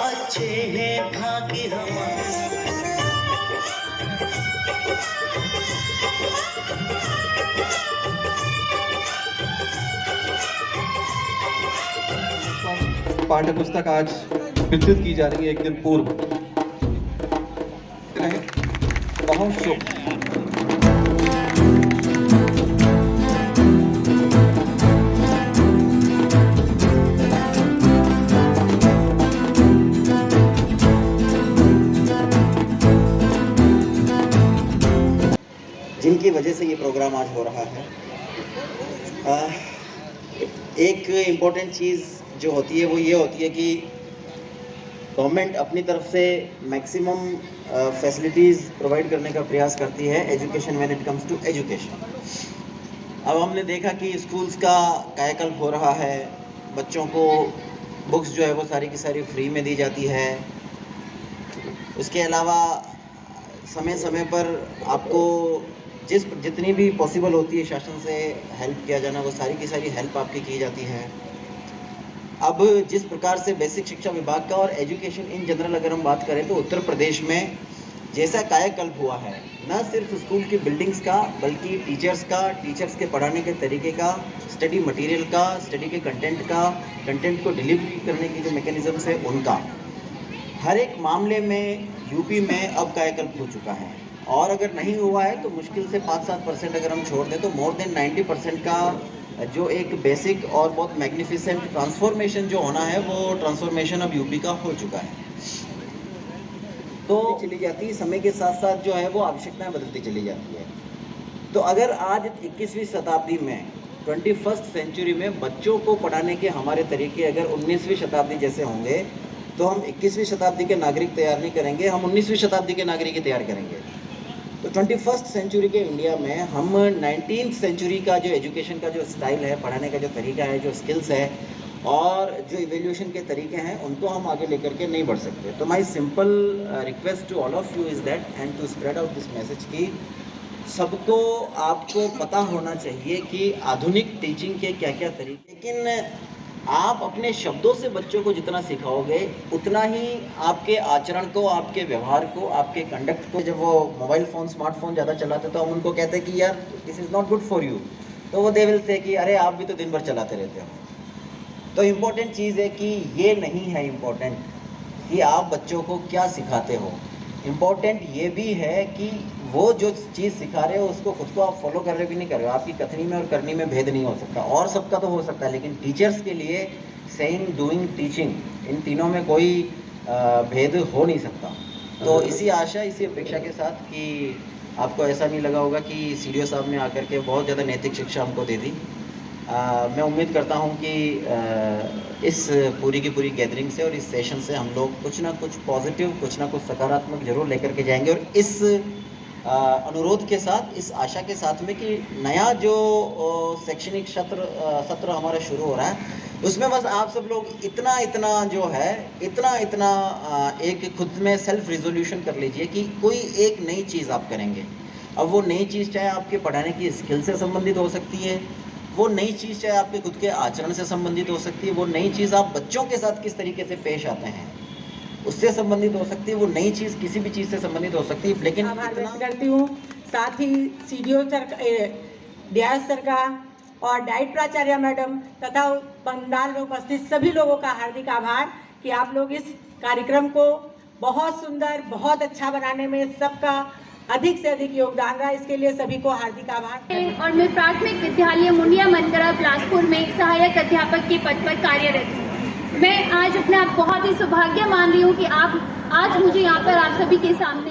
अच्छे हैं भाग्य हमारे। पाठ्य पुस्तक आज वितरित की जा रही है एक दिन पूर्व। बहुत शुभ। जिनकी वजह से ये प्रोग्राम आज हो रहा है। एक इम्पोर्टेंट चीज़ जो होती है वो ये होती है कि गवर्नमेंट अपनी तरफ से मैक्सिमम फैसिलिटीज़ प्रोवाइड करने का प्रयास करती है education when it comes to education. अब हमने देखा कि स्कूल्स का कायाकल्प हो रहा है, बच्चों को बुक्स जो है वो सारी की सारी फ्री में दी जाती है। उसके अलावा समय समय पर आपको जितनी भी पॉसिबल होती है शासन से हेल्प किया जाना, वो सारी की सारी हेल्प आपकी की जाती है। अब जिस प्रकार से बेसिक शिक्षा विभाग का और एजुकेशन इन जनरल अगर हम बात करें तो उत्तर प्रदेश में जैसा कायाकल्प हुआ है, न सिर्फ स्कूल की बिल्डिंग्स का बल्कि टीचर्स के पढ़ाने के तरीके का, स्टडी मटेरियल का, स्टडी के कंटेंट को डिलीवरी करने की जो मैकेनिज़म्स है उनका, हर एक मामले में यूपी में अब कायाकल्प हो चुका है। और अगर नहीं हुआ है तो मुश्किल से 5-7% अगर हम छोड़ दें तो मोर देन 90% का जो एक बेसिक और बहुत मैग्निफिसेंट ट्रांसफॉर्मेशन जो होना है वो ट्रांसफॉर्मेशन अब यूपी का हो चुका है। तो चली जाती है, समय के साथ साथ जो है वो आवश्यकताएं बदलती चली जाती है। तो अगर आज 21वीं शताब्दी में 21st सेंचुरी में बच्चों को पढ़ाने के हमारे तरीके अगर 19वीं शताब्दी जैसे होंगे तो हम 21वीं शताब्दी के नागरिक तैयार नहीं करेंगे, हम 19वीं शताब्दी के नागरिक ही तैयार करेंगे। तो 21st सेंचुरी के इंडिया में हम 19th सेंचुरी का जो एजुकेशन का जो स्टाइल है, पढ़ाने का जो तरीका है, जो स्किल्स है और जो इवेल्यूशन के तरीके हैं उनको हम आगे लेकर के नहीं बढ़ सकते। तो my simple request to all of you is that and to spread out this message कि सबको आपको पता होना चाहिए कि आधुनिक टीचिंग के क्या क्या तरीके, लेकिन आप अपने शब्दों से बच्चों को जितना सिखाओगे उतना ही आपके आचरण को, आपके व्यवहार को, आपके कंडक्ट को। जब वो मोबाइल फ़ोन, स्मार्टफोन ज़्यादा चलाते तो हम उनको कहते हैं कि यार this is not good for you, तो वो दे विल से कि अरे आप भी तो दिन भर चलाते रहते हो। तो इम्पोर्टेंट चीज़ है कि ये नहीं है इम्पोर्टेंट कि आप बच्चों को क्या सिखाते हो, इम्पोर्टेंट ये भी है कि वो जो चीज़ सिखा रहे हो उसको खुद को आप फॉलो कर रहे हो कि नहीं कर रहे हो। आपकी कथनी में और करनी में भेद नहीं हो सकता, और सबका तो हो सकता है, लेकिन टीचर्स के लिए सेइंग, डूइंग, टीचिंग, इन तीनों में कोई भेद हो नहीं सकता। तो इसी आशा, इसी अपेक्षा के साथ कि आपको ऐसा नहीं लगा होगा कि CDO साहब ने आकर के बहुत ज़्यादा नैतिक शिक्षा हमको दे दी। मैं उम्मीद करता हूं कि इस पूरी की पूरी गैदरिंग से और इस सेशन से हम लोग कुछ ना कुछ पॉजिटिव, कुछ ना कुछ सकारात्मक जरूर लेकर के जाएंगे। और इस अनुरोध के साथ, इस आशा के साथ में कि नया जो शैक्षणिक सत्र हमारा शुरू हो रहा है उसमें बस आप सब लोग इतना जो है इतना एक खुद में सेल्फ रिजोल्यूशन कर लीजिए कि कोई एक नई चीज़ आप करेंगे। अब वो नई चीज़ चाहे आपके पढ़ाने की स्किल से संबंधित हो सकती है, वो नई चीज़ चाहे आपके खुद के आचरण से संबंधित हो सकती है, वो नई चीज़ आप बच्चों के साथ किस तरीके से पेश आते हैं उससे संबंधित हो सकती है, वो नई चीज़ किसी भी चीज़ से संबंधित हो सकती है। लेकिन आभार व्यक्त करती हूँ। साथ ही CDO सर, DIS सर का और डाइट प्राचार्य मैडम तथा पंडाल में उपस्थित सभी लोगों का हार्दिक आभार कि आप लोग इस कार्यक्रम को बहुत सुंदर, बहुत अच्छा बनाने में सबका अधिक से अधिक योगदान रहा, इसके लिए सभी को हार्दिक आभार। और मैं प्राथमिक विद्यालय मुंडिया मनकरा बिलासपुर में सहायक अध्यापक के पद पर कार्यरत हूँ। मैं आज अपने आप बहुत ही सौभाग्य मान रही हूँ कि आप आज मुझे यहाँ पर आप सभी के सामने